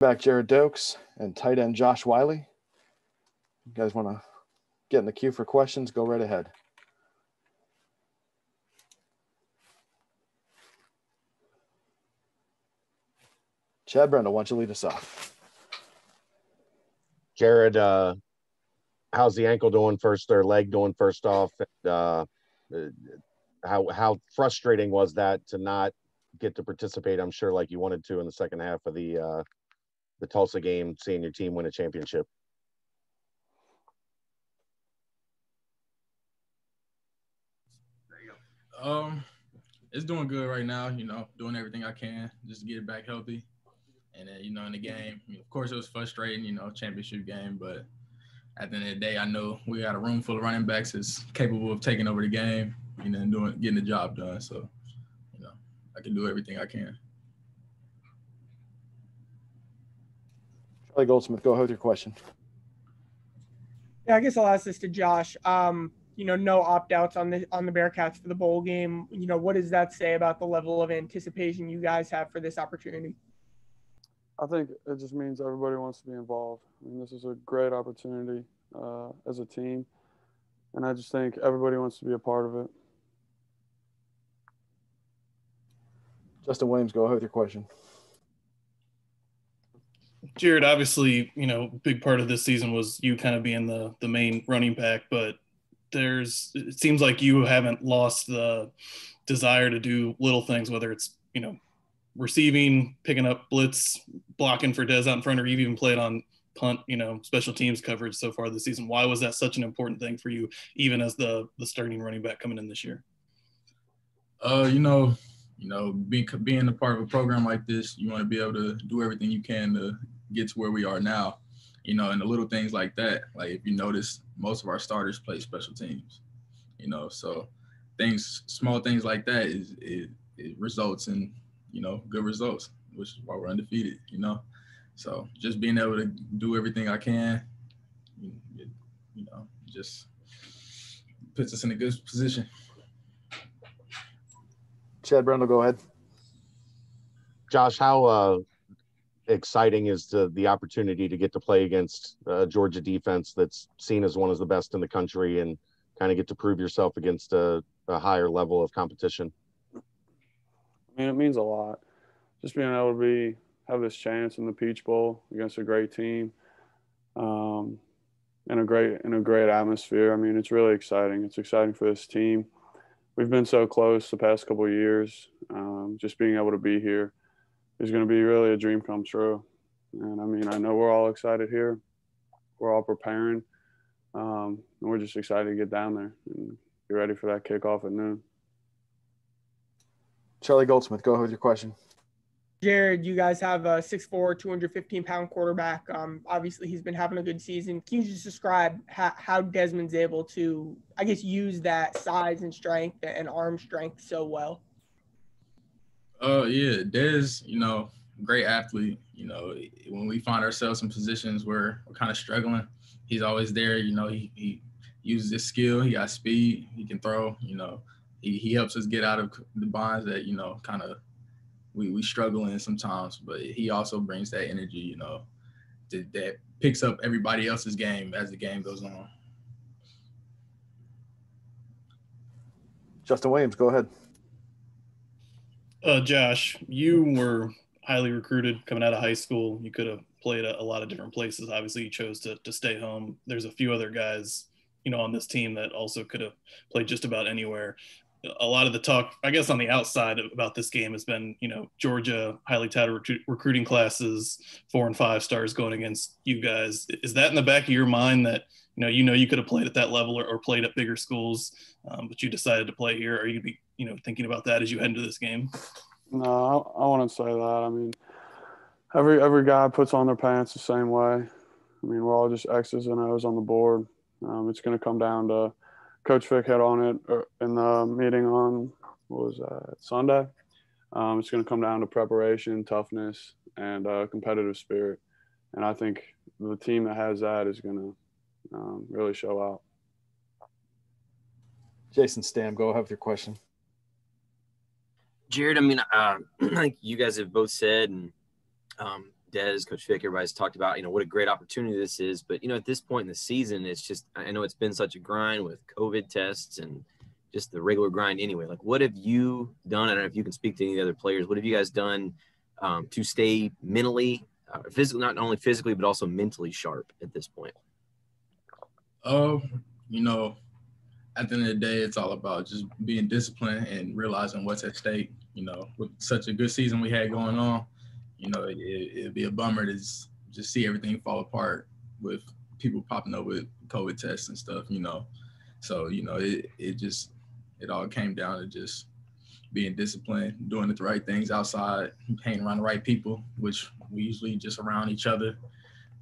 Back Gerrid Doaks and tight end Josh Whyle. You guys want to get in the queue for questions? Go right ahead. Chad Brendel, why don't you lead us off? Gerrid, how's the ankle doing first, or leg doing first off? How frustrating was that to not get to participate? I'm sure like you wanted to in the second half of the Tulsa game, seeing your team win a championship. It's doing good right now, doing everything I can just to get it back healthy. And then, in the game, of course it was frustrating, championship game, but at the end of the day, I know we got a room full of running backs that's capable of taking over the game, and getting the job done. So, I can do everything I can. Goldsmith, go ahead with your question. Yeah, I guess I'll ask this to Josh. No opt-outs on the Bearcats for the bowl game. What does that say about the level of anticipation you guys have for this opportunity? I think it just means everybody wants to be involved. I mean, this is a great opportunity as a team, and I just think everybody wants to be a part of it. Justin Williams, go ahead with your question. Gerrid, obviously, big part of this season was you kind of being the main running back, but it seems like you haven't lost the desire to do little things, whether it's, receiving, picking up blitz, blocking for Dez out in front, or you've even played on punt, special teams coverage so far this season. Why was that such an important thing for you, even as the starting running back coming in this year? Being a part of a program like this, you want to be able to do everything you can to get to where we are now, and the little things like that. Like if you notice, most of our starters play special teams, so small things like that it results in, good results, which is why we're undefeated, So just being able to do everything I can, just puts us in a good position. Chad Brendel, go ahead. Josh, how exciting is the opportunity to get to play against Georgia defense that's seen as one of the best in the country, and kind of get to prove yourself against a higher level of competition? I mean, it means a lot. Just being able to have this chance in the Peach Bowl against a great team, in a great atmosphere. I mean, it's really exciting. It's exciting for this team. We've been so close the past couple of years. Just being able to be here is going to be really a dream come true. And I mean, I know we're all excited here. We're all preparing. And we're just excited to get down there and be ready for that kickoff at noon. Charlie Goldsmith, go ahead with your question. Gerrid, you guys have a 6'4", 215-pound quarterback. Obviously, he's been having a good season. Can you just describe how Desmond's able to, I guess, use that size and strength and arm strength so well? Yeah, Dez, great athlete. When we find ourselves in positions where we're kind of struggling, he's always there. He uses his skill. He got speed. He can throw. He helps us get out of the binds that, kind of we struggle in sometimes. But he also brings that energy, that picks up everybody else's game as the game goes on. Justin Williams, go ahead. Josh, you were highly recruited coming out of high school. You could have played a lot of different places. Obviously, you chose to stay home. There's a few other guys, on this team that also could have played just about anywhere. A lot of the talk, I guess, on the outside about this game has been, Georgia, highly touted recruiting classes, 4 and 5 stars going against you guys. Is that in the back of your mind that, you could have played at that level or played at bigger schools, but you decided to play here? Are you going to be, thinking about that as you head into this game? No, I wouldn't say that. I mean, every guy puts on their pants the same way. I mean, we're all just X's and O's on the board. It's going to come down to Coach Fick hit on it in the meeting on, Sunday. It's going to come down to preparation, toughness, and competitive spirit. And I think the team that has that is going to really show out. Jason Stam, go ahead with your question. Gerrid, I mean, like you guys have both said, and Des, Coach Vic, everybody's talked about, you know, what a great opportunity this is. But, you know, at this point in the season, it's just, I know it's been such a grind with COVID tests and just the regular grind anyway. Like, what have you done? I don't know if you can speak to any of the other players. What have you guys done to stay mentally, physically, not only physically, but also mentally sharp at this point? Oh, you know, at the end of the day, it's all about just being disciplined and realizing what's at stake. You know, with such a good season we had going on, you know, it'd be a bummer to just see everything fall apart with people popping up with COVID tests and stuff, you know. So, you know, it all came down to just being disciplined, doing the right things outside, hanging around the right people, which we usually just around each other.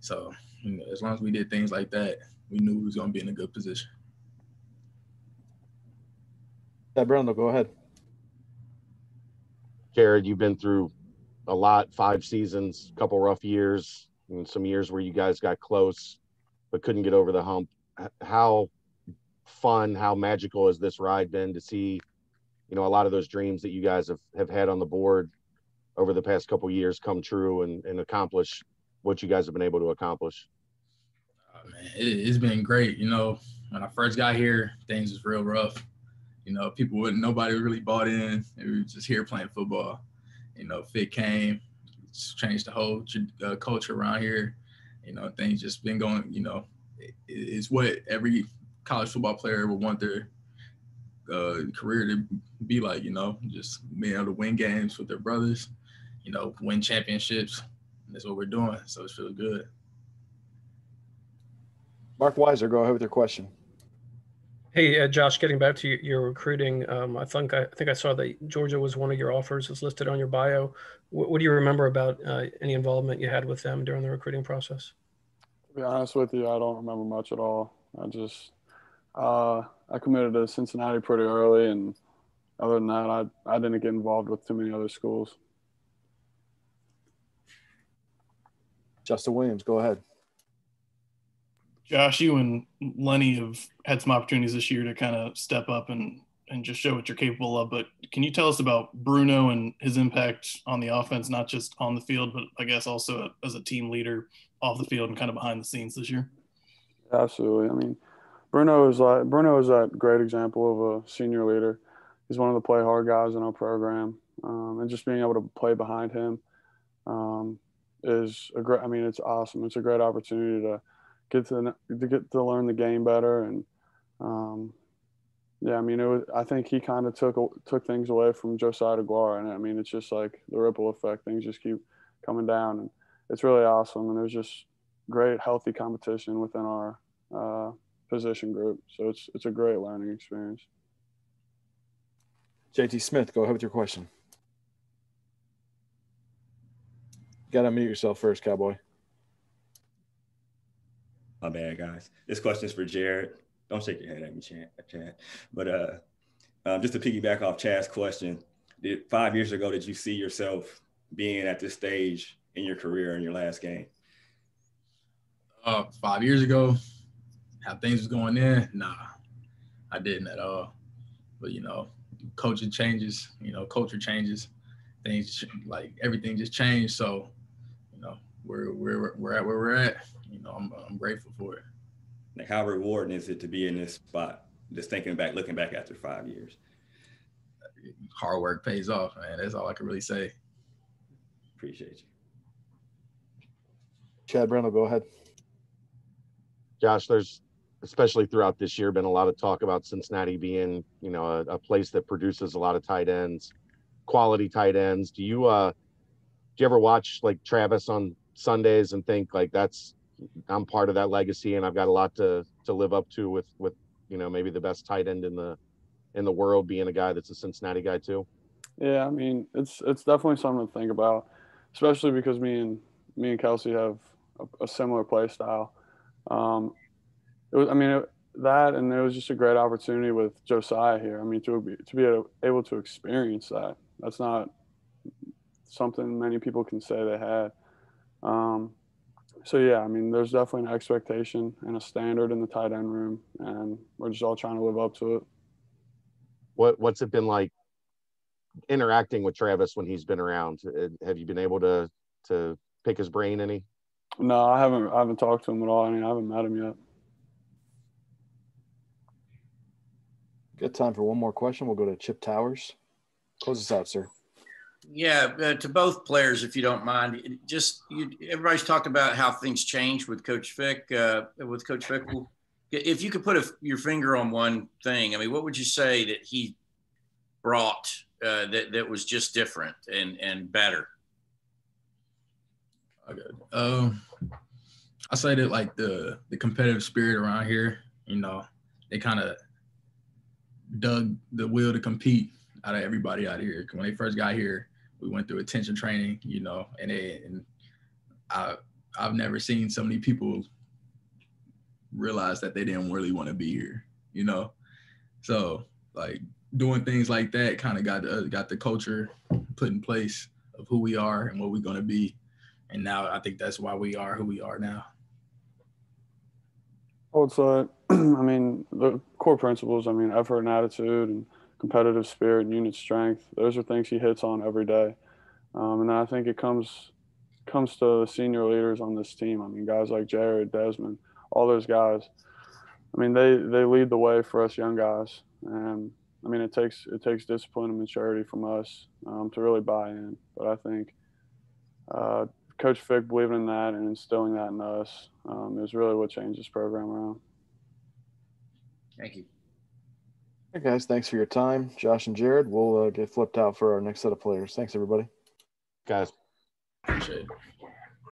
So, you know, as long as we did things like that, we knew we was going to be in a good position. Yeah, Brendel, go ahead. Gerrid, you've been through a lot, 5 seasons, a couple rough years, and some years where you guys got close but couldn't get over the hump. How fun, how magical has this ride been to see, you know, a lot of those dreams that you guys have had on the board over the past couple of years come true and accomplish what you guys have been able to accomplish? Oh, man, it's been great. You know, when I first got here, things was real rough. You know, nobody really bought in. We were just here playing football. You know, Fit came, changed the whole culture around here. You know, things just been going, you know, it's what every college football player would want their career to be like, you know, just being able to win games with their brothers, you know, win championships. That's what we're doing. So it feels good. Marc Weiszer, go ahead with your question. Hey, Josh, getting back to your recruiting, I think I saw that Georgia was one of your offers, is listed on your bio. What do you remember about any involvement you had with them during the recruiting process? To be honest with you, I don't remember much at all. I committed to Cincinnati pretty early, and other than that, I didn't get involved with too many other schools. Justin Williams, go ahead. Josh, you and Lenny have had some opportunities this year to kind of step up and just show what you're capable of. But can you tell us about Bruno and his impact on the offense, not just on the field, but I guess also as a team leader off the field and kind of behind the scenes this year? Absolutely. I mean, Bruno is that great example of a senior leader. He's one of the play hard guys in our program, and just being able to play behind him is a great. I mean, it's awesome. It's a great opportunity to get to learn the game better, and yeah, I mean, I think he kind of took things away from Josiah DeGuara, and I mean, it's just like the ripple effect. Things just keep coming down, and it's really awesome. And there's just great, healthy competition within our position group, so it's a great learning experience. JT Smith, go ahead with your question. You got to unmute yourself first, Cowboy. My bad, guys. This question is for Gerrid. Don't shake your head at me, Chad. But just to piggyback off Chad's question, 5 years ago, did you see yourself being at this stage in your career in your last game? 5 years ago, how things was going in, nah, I didn't at all. But, you know, coaching changes, you know, culture changes, things like everything just changed. So, you know, we're at where we're at. You know, I'm grateful for it. Like, how rewarding is it to be in this spot? Just looking back after 5 years. Hard work pays off, man. That's all I can really say. Appreciate you. Chad Brendel, go ahead. Josh, there's, especially throughout this year, been a lot of talk about Cincinnati being, you know, a place that produces a lot of tight ends, quality tight ends. Do you ever watch like Travis on Sundays and think like I'm part of that legacy and I've got a lot to live up to with, you know, maybe the best tight end in the world being a guy that's a Cincinnati guy too? Yeah, I mean, it's definitely something to think about, especially because me and Kelsey have a similar play style. That, and it was just a great opportunity with Josiah here. I mean, to be able to experience that, that's not something many people can say they had. So yeah, I mean, there's definitely an expectation and a standard in the tight end room, and we're just all trying to live up to it. What's it been like interacting with Travis when he's been around? Have you been able to pick his brain any? No, I haven't talked to him at all. I mean, I haven't met him yet. Good time for one more question. We'll go to Chip Towers. Close us out, sir. Yeah, to both players, if you don't mind. Everybody's talked about how things changed with Coach Fick. If you could put your finger on one thing, I mean, what would you say that he brought that was just different and better? Okay. I say that like the competitive spirit around here, you know, they kind of dug the will to compete out of everybody out here. When they first got here, we went through intensive training, you know, and I've never seen so many people realize that they didn't really want to be here, you know. So like doing things like that kind of got the culture put in place of who we are and what we're going to be. And now I think that's why we are who we are now. I would say, I mean, the core principles, I mean, effort and attitude and competitive spirit and unit strength, those are things he hits on every day. And I think it comes to the senior leaders on this team. I mean, guys like Gerrid, Desmond, all those guys. I mean, they lead the way for us young guys. And, I mean, it takes discipline and maturity from us to really buy in. But I think Coach Fick believing in that and instilling that in us is really what changed this program around. Thank you. Hey guys, thanks for your time. Josh and Gerrid, we'll get flipped out for our next set of players. Thanks, everybody. Guys. Appreciate it.